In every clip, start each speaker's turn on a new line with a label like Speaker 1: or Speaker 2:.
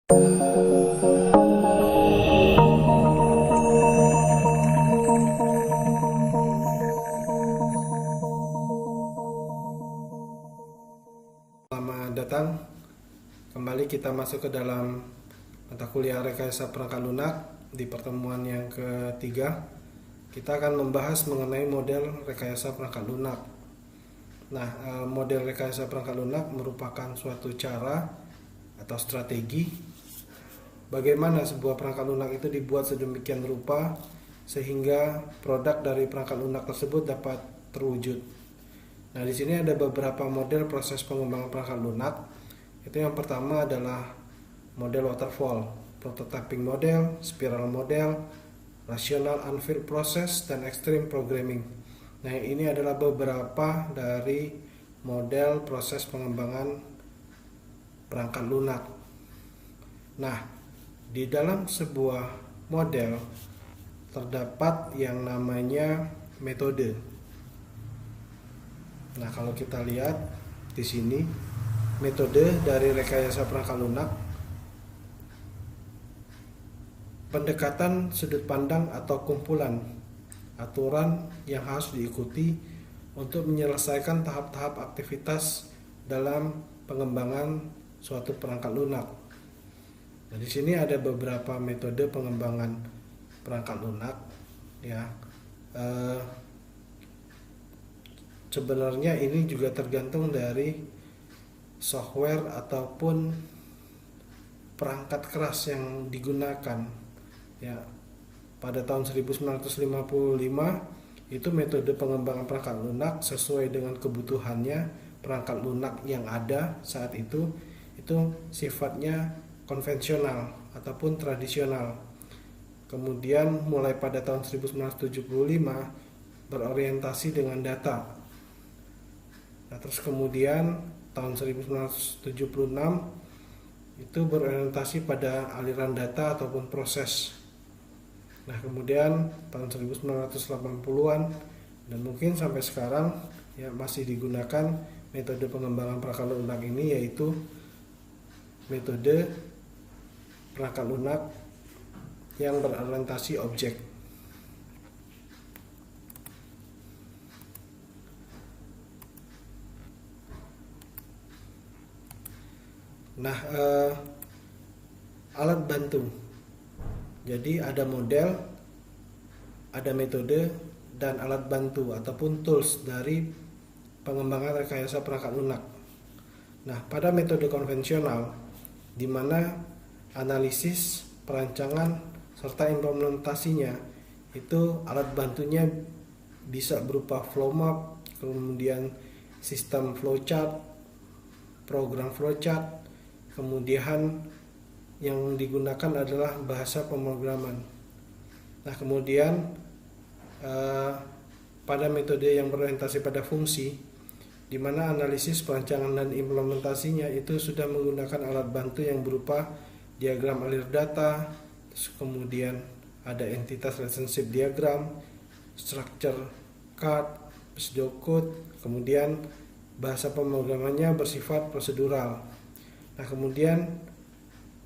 Speaker 1: Selamat datang. Kembali kita masuk ke dalam mata kuliah rekayasa perangkat lunak. Di pertemuan yang ketiga, kita akan membahas mengenai model rekayasa perangkat lunak. Nah, model rekayasa perangkat lunak merupakan suatu cara atau strategi bagaimana sebuah perangkat lunak itu dibuat sedemikian rupa sehingga produk dari perangkat lunak tersebut dapat terwujud. Nah, di sini ada beberapa model proses pengembangan perangkat lunak. Itu yang pertama adalah model waterfall, prototyping model, spiral model, rational unfair process, dan extreme programming. Nah, ini adalah beberapa dari model proses pengembangan perangkat lunak. Nah, di dalam sebuah model terdapat yang namanya metode. Nah, kalau kita lihat di sini metode dari rekayasa perangkat lunak, pendekatan sudut pandang atau kumpulan aturan yang harus diikuti untuk menyelesaikan tahap-tahap aktivitas dalam pengembangan suatu perangkat lunak. Nah, di sini ada beberapa metode pengembangan perangkat lunak, ya. Sebenarnya ini juga tergantung dari software ataupun perangkat keras yang digunakan. Ya, pada tahun 1955 itu metode pengembangan perangkat lunak sesuai dengan kebutuhannya perangkat lunak yang ada saat itu sifatnya konvensional ataupun tradisional. Kemudian mulai pada tahun 1975 berorientasi dengan data. Nah, terus kemudian tahun 1976 itu berorientasi pada aliran data ataupun proses. Nah, kemudian tahun 1980-an dan mungkin sampai sekarang ya masih digunakan metode pengembangan perangkat lunak ini, yaitu metode perangkat lunak yang berorientasi objek. Nah, alat bantu. Jadi ada model, ada metode, dan alat bantu ataupun tools dari pengembangan rekayasa perangkat lunak. Nah, pada metode konvensional, di mana analisis, perancangan, serta implementasinya itu alat bantunya bisa berupa flow map, kemudian sistem flowchart, program flowchart. Kemudian yang digunakan adalah bahasa pemrograman. Nah, kemudian pada metode yang berorientasi pada fungsi, di mana analisis, perancangan, dan implementasinya itu sudah menggunakan alat bantu yang berupa diagram alir data, kemudian ada entitas relationship diagram, structure card, pseudocode, kemudian bahasa pemrogramannya bersifat prosedural. Nah, kemudian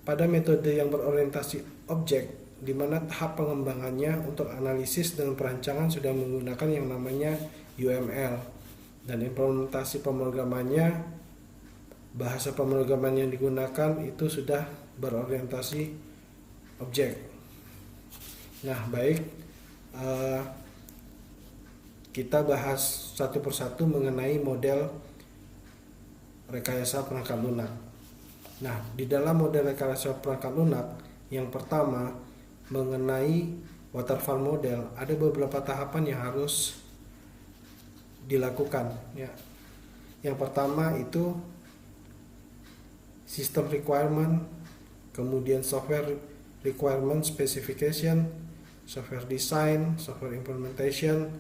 Speaker 1: pada metode yang berorientasi objek, di mana tahap pengembangannya untuk analisis dan perancangan sudah menggunakan yang namanya UML, dan implementasi pemrogramannya, bahasa pemrograman yang digunakan itu sudah berorientasi objek. Nah, baik, kita bahas satu persatu mengenai model rekayasa perangkat lunak. Nah, di dalam model rekayasa perangkat lunak, yang pertama mengenai waterfall model, ada beberapa tahapan yang harus dilakukan. Ya. Yang pertama itu system requirement, kemudian software requirement specification, software design, software implementation,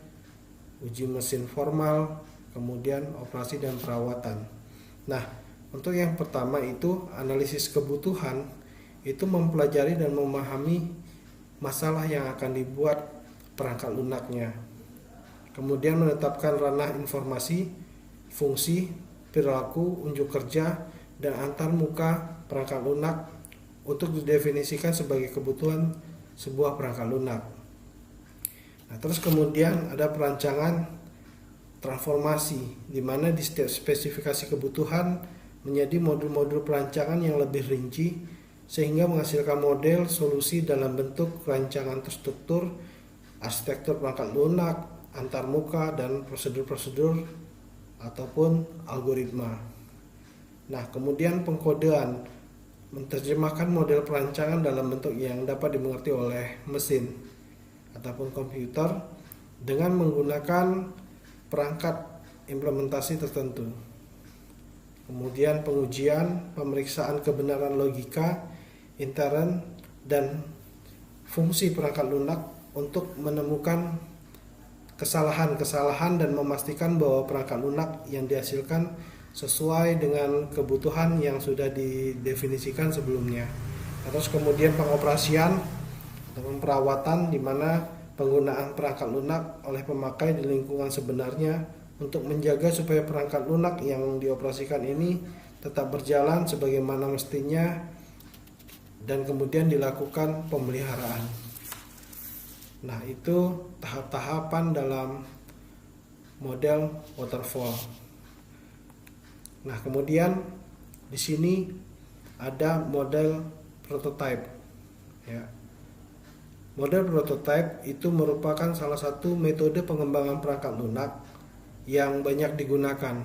Speaker 1: uji mesin formal, kemudian operasi dan perawatan. Nah, untuk yang pertama itu analisis kebutuhan, itu mempelajari dan memahami masalah yang akan dibuat perangkat lunaknya. Kemudian menetapkan ranah informasi, fungsi, perilaku, unjuk kerja, dan antarmuka perangkat lunak untuk didefinisikan sebagai kebutuhan sebuah perangkat lunak. Nah, terus kemudian ada perancangan transformasi, di mana di setiap spesifikasi kebutuhan menjadi modul-modul perancangan yang lebih rinci sehingga menghasilkan model solusi dalam bentuk rancangan terstruktur, arsitektur perangkat lunak, antarmuka, dan prosedur-prosedur ataupun algoritma. Nah, kemudian pengkodean menerjemahkan model perancangan dalam bentuk yang dapat dimengerti oleh mesin ataupun komputer dengan menggunakan perangkat implementasi tertentu. Kemudian pengujian, pemeriksaan kebenaran logika, intern, dan fungsi perangkat lunak untuk menemukan kesalahan-kesalahan dan memastikan bahwa perangkat lunak yang dihasilkan sesuai dengan kebutuhan yang sudah didefinisikan sebelumnya. Terus kemudian pengoperasian dan perawatan, di mana penggunaan perangkat lunak oleh pemakai di lingkungan sebenarnya untuk menjaga supaya perangkat lunak yang dioperasikan ini tetap berjalan sebagaimana mestinya, dan kemudian dilakukan pemeliharaan. Nah, itu tahap-tahapan dalam model waterfall. Nah, kemudian di sini ada model prototype, ya. Model prototype itu merupakan salah satu metode pengembangan perangkat lunak yang banyak digunakan.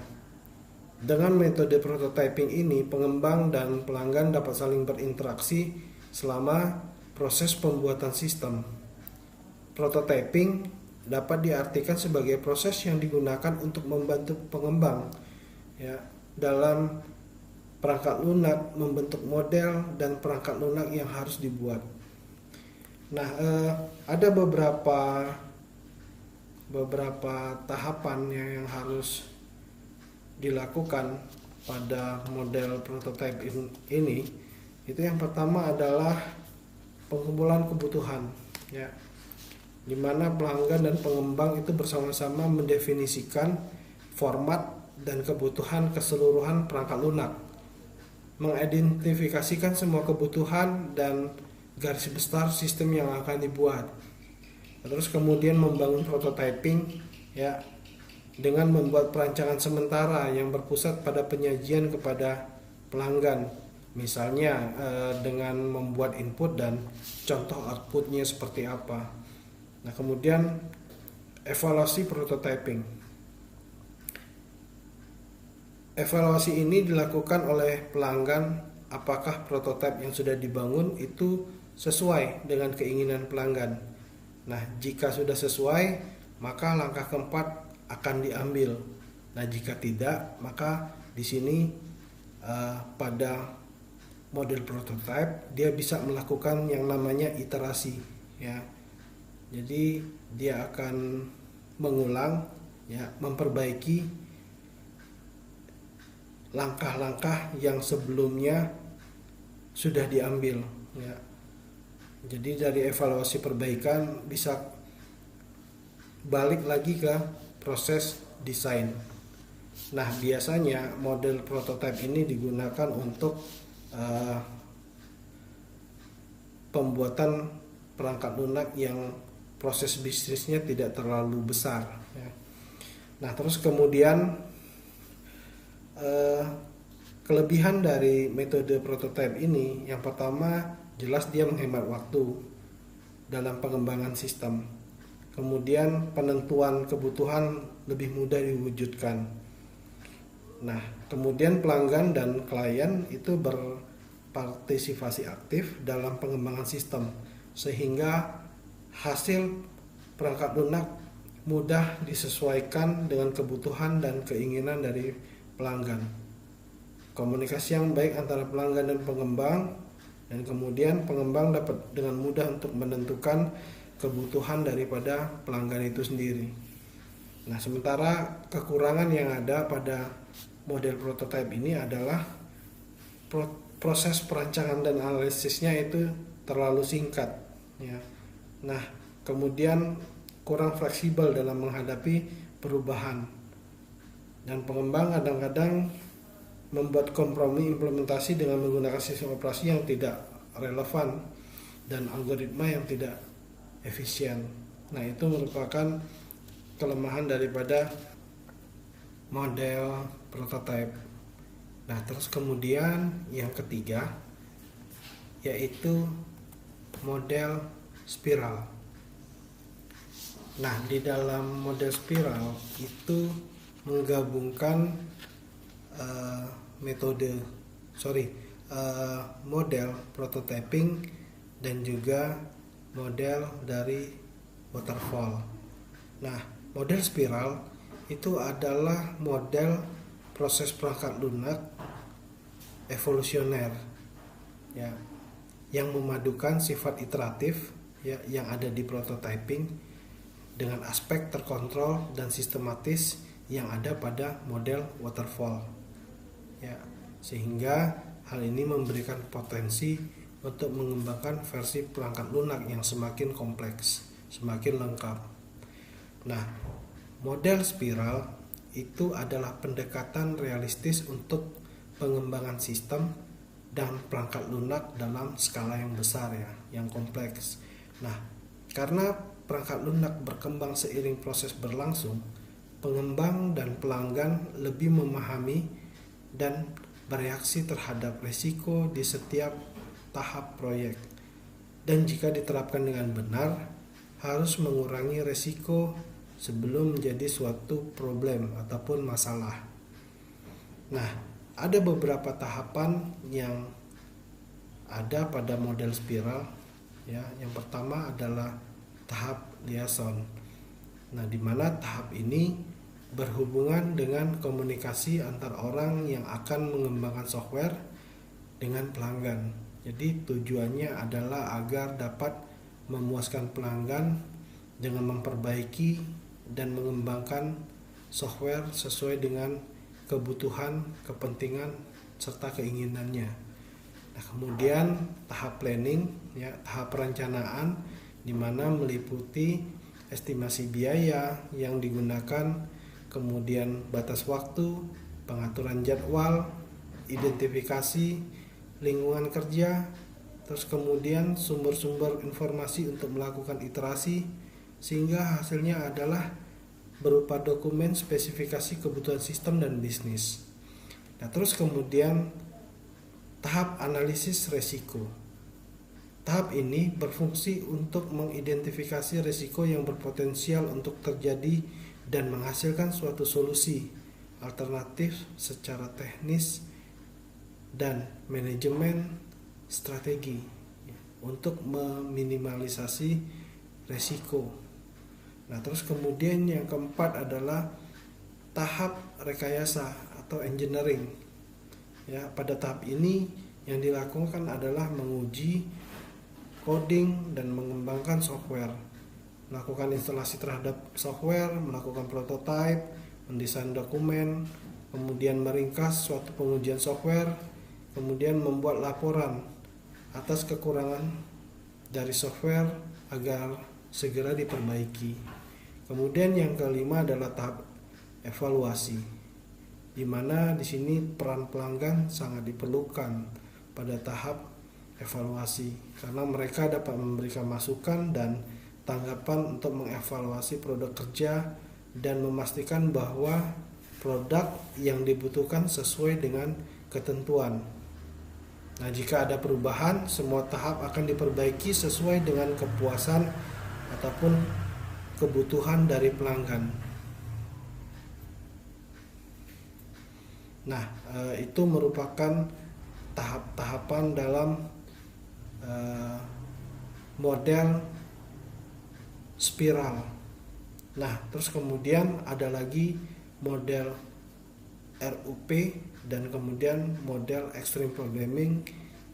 Speaker 1: Dengan metode prototyping ini, pengembang dan pelanggan dapat saling berinteraksi selama proses pembuatan sistem. Prototyping dapat diartikan sebagai proses yang digunakan untuk membantu pengembang, ya, dalam perangkat lunak membentuk model dan perangkat lunak yang harus dibuat. Nah, ada beberapa tahapan yang harus dilakukan pada model prototype ini. Itu yang pertama adalah pengumpulan kebutuhan, ya, di mana pelanggan dan pengembang itu bersama-sama mendefinisikan format dan kebutuhan keseluruhan perangkat lunak, mengidentifikasikan semua kebutuhan dan garis besar sistem yang akan dibuat. Terus kemudian membangun prototyping, ya, dengan membuat perancangan sementara yang berpusat pada penyajian kepada pelanggan, misalnya dengan membuat input dan contoh outputnya seperti apa. Nah, kemudian evaluasi prototyping. Evaluasi ini dilakukan oleh pelanggan apakah prototipe yang sudah dibangun itu sesuai dengan keinginan pelanggan. Nah, jika sudah sesuai, maka langkah keempat akan diambil. Nah, jika tidak, maka di sini pada model prototype dia bisa melakukan yang namanya iterasi, ya. Jadi dia akan mengulang, ya, memperbaiki langkah-langkah yang sebelumnya sudah diambil, ya. Jadi dari evaluasi perbaikan bisa balik lagi ke proses desain. Nah, biasanya model prototype ini digunakan untuk pembuatan perangkat lunak yang proses bisnisnya tidak terlalu besar, ya. Nah, terus kemudian kelebihan dari metode prototype ini, yang pertama jelas dia menghemat waktu dalam pengembangan sistem. Kemudian penentuan kebutuhan lebih mudah diwujudkan. Nah, kemudian pelanggan dan klien itu berpartisipasi aktif dalam pengembangan sistem, sehingga hasil perangkat lunak mudah disesuaikan dengan kebutuhan dan keinginan dari pelanggan. Komunikasi yang baik antara pelanggan dan pengembang, dan kemudian pengembang dapat dengan mudah untuk menentukan kebutuhan daripada pelanggan itu sendiri. Nah, sementara kekurangan yang ada pada model prototype ini adalah proses perancangan dan analisisnya itu terlalu singkat, ya. Nah, kemudian kurang fleksibel dalam menghadapi perubahan, dan pengembang kadang-kadang membuat kompromi implementasi dengan menggunakan sistem operasi yang tidak relevan dan algoritma yang tidak efisien. Nah, itu merupakan kelemahan daripada model prototype. Nah, terus kemudian yang ketiga yaitu model spiral. Nah, di dalam model spiral itu menggabungkan model prototyping dan juga model dari waterfall. Nah, model spiral itu adalah model proses perangkat lunak evolusioner, ya, yang memadukan sifat iteratif, ya, yang ada di prototyping dengan aspek terkontrol dan sistematis yang ada pada model waterfall, ya, sehingga hal ini memberikan potensi untuk mengembangkan versi perangkat lunak yang semakin kompleks, semakin lengkap. Nah, model spiral itu adalah pendekatan realistis untuk pengembangan sistem dan perangkat lunak dalam skala yang besar, ya, yang kompleks. Nah, karena perangkat lunak berkembang seiring proses berlangsung, pengembang dan pelanggan lebih memahami dan bereaksi terhadap risiko di setiap tahap proyek. Dan jika diterapkan dengan benar, harus mengurangi risiko sebelum menjadi suatu problem ataupun masalah. Nah, ada beberapa tahapan yang ada pada model spiral, ya. Yang pertama adalah tahap liaison. Nah, di mana tahap ini berhubungan dengan komunikasi antar orang yang akan mengembangkan software dengan pelanggan. Jadi tujuannya adalah agar dapat memuaskan pelanggan dengan memperbaiki dan mengembangkan software sesuai dengan kebutuhan, kepentingan, serta keinginannya. Nah, kemudian tahap planning, ya, tahap perencanaan, di mana meliputi estimasi biaya yang digunakan, kemudian batas waktu, pengaturan jadwal, identifikasi lingkungan kerja, terus kemudian sumber-sumber informasi untuk melakukan iterasi, sehingga hasilnya adalah berupa dokumen spesifikasi kebutuhan sistem dan bisnis. Nah, terus kemudian tahap analisis resiko. Tahap ini berfungsi untuk mengidentifikasi risiko yang berpotensial untuk terjadi dan menghasilkan suatu solusi alternatif secara teknis dan manajemen strategi untuk meminimalisasi risiko. Nah, terus kemudian yang keempat adalah tahap rekayasa atau engineering. Ya, pada tahap ini yang dilakukan adalah menguji coding dan mengembangkan software, melakukan instalasi terhadap software, melakukan prototype, mendesain dokumen, kemudian meringkas suatu pengujian software, kemudian membuat laporan atas kekurangan dari software agar segera diperbaiki. Kemudian yang kelima adalah tahap evaluasi, di mana di sini peran pelanggan sangat diperlukan pada tahap evaluasi, karena mereka dapat memberikan masukan dan tanggapan untuk mengevaluasi produk kerja dan memastikan bahwa produk yang dibutuhkan sesuai dengan ketentuan. Nah, jika ada perubahan, semua tahap akan diperbaiki sesuai dengan kepuasan ataupun kebutuhan dari pelanggan. Nah, itu merupakan tahap-tahapan dalam model spiral. Nah, terus kemudian ada lagi model RUP dan kemudian model extreme programming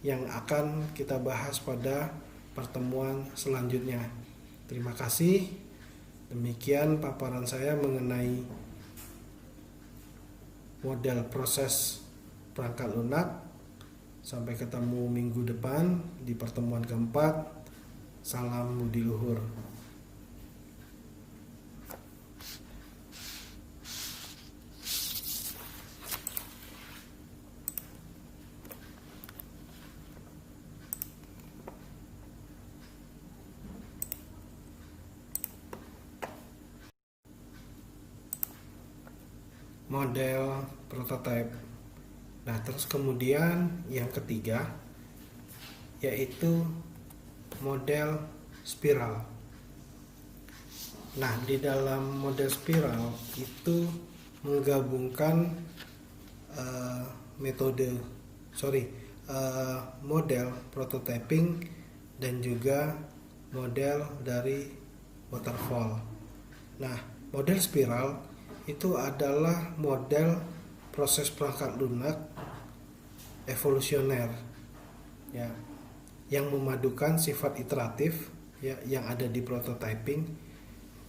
Speaker 1: yang akan kita bahas pada pertemuan selanjutnya. Terima kasih. Demikian paparan saya mengenai model proses perangkat lunak. Sampai ketemu minggu depan di pertemuan keempat. Salam budi luhur. model prototype. Nah, terus kemudian yang ketiga yaitu model spiral. Nah, di dalam model spiral itu menggabungkan model prototyping dan juga model dari waterfall. Nah, model spiral itu adalah model proses perangkat lunak evolusioner, ya, yang memadukan sifat iteratif, ya, yang ada di prototyping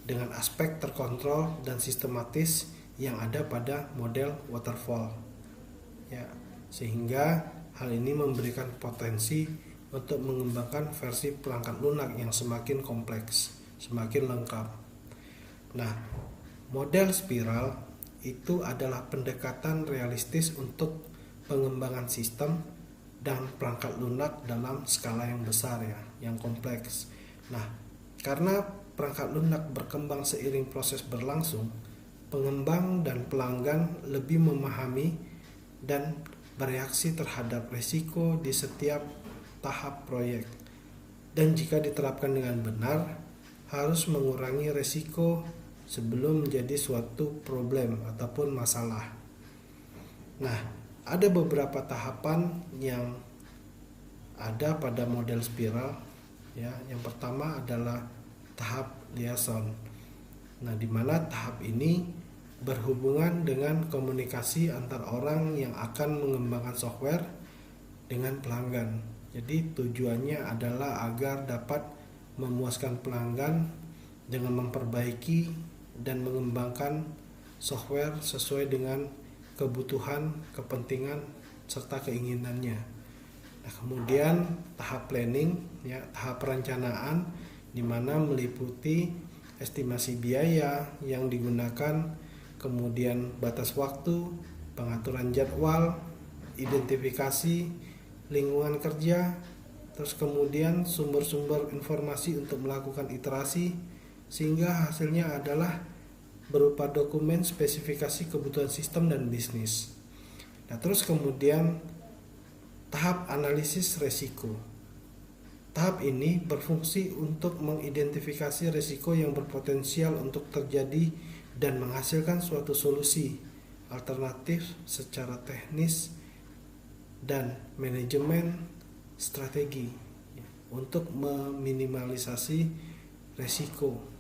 Speaker 1: dengan aspek terkontrol dan sistematis yang ada pada model waterfall, ya, sehingga hal ini memberikan potensi untuk mengembangkan versi perangkat lunak yang semakin kompleks, semakin lengkap. Nah, model spiral itu adalah pendekatan realistis untuk pengembangan sistem dan perangkat lunak dalam skala yang besar, ya, yang kompleks. Nah, karena perangkat lunak berkembang seiring proses berlangsung, pengembang dan pelanggan lebih memahami dan bereaksi terhadap risiko di setiap tahap proyek. Dan jika diterapkan dengan benar, harus mengurangi risiko sebelum menjadi suatu problem ataupun masalah. Nah, ada beberapa tahapan yang ada pada model spiral, ya. Yang pertama adalah tahap liaison. Nah, di mana tahap ini berhubungan dengan komunikasi antar orang yang akan mengembangkan software dengan pelanggan. Jadi tujuannya adalah agar dapat memuaskan pelanggan dengan memperbaiki dan mengembangkan software sesuai dengan kebutuhan, kepentingan, serta keinginannya. Nah, kemudian tahap planning, ya, tahap perencanaan, di mana meliputi estimasi biaya yang digunakan, kemudian batas waktu, pengaturan jadwal, identifikasi lingkungan kerja, terus kemudian sumber-sumber informasi untuk melakukan iterasi, sehingga hasilnya adalah berupa dokumen spesifikasi kebutuhan sistem dan bisnis. Nah, terus kemudian tahap analisis resiko. Tahap ini berfungsi untuk mengidentifikasi risiko yang berpotensial untuk terjadi dan menghasilkan suatu solusi alternatif secara teknis dan manajemen strategi untuk meminimalisasi risiko.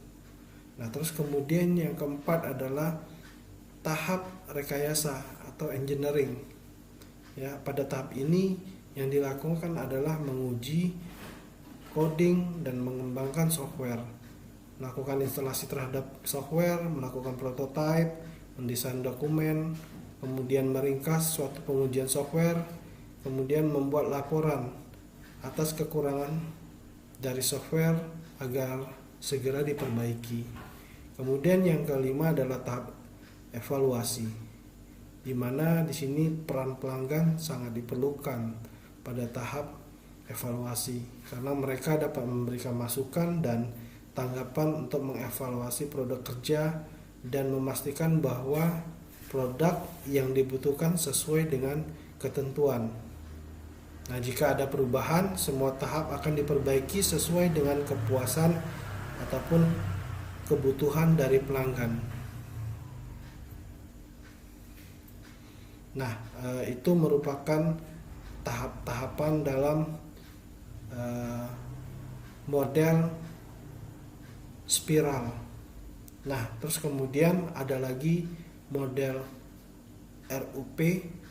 Speaker 1: Nah, terus kemudian yang keempat adalah tahap rekayasa atau engineering. Ya, pada tahap ini yang dilakukan adalah menguji coding dan mengembangkan software, melakukan instalasi terhadap software, melakukan prototype, mendesain dokumen, kemudian meringkas suatu pengujian software, kemudian membuat laporan atas kekurangan dari software agar segera diperbaiki. Kemudian yang kelima adalah tahap evaluasi, di mana di sini peran pelanggan sangat diperlukan pada tahap evaluasi, karena mereka dapat memberikan masukan dan tanggapan untuk mengevaluasi produk kerja dan memastikan bahwa produk yang dibutuhkan sesuai dengan ketentuan. Nah, jika ada perubahan, semua tahap akan diperbaiki sesuai dengan kepuasan ataupun kebutuhan dari pelanggan. Nah, itu merupakan tahap-tahapan dalam model spiral. Nah, terus kemudian ada lagi model RUP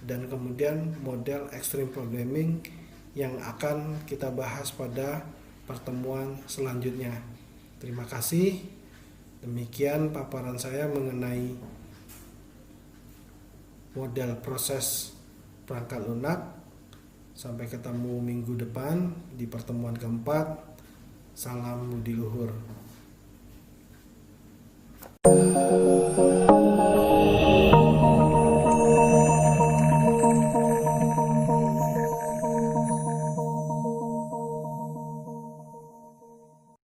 Speaker 1: dan kemudian model extreme programming yang akan kita bahas pada pertemuan selanjutnya. Terima kasih. Demikian paparan saya mengenai model proses perangkat lunak. Sampai ketemu minggu depan di pertemuan keempat. Salam budi luhur.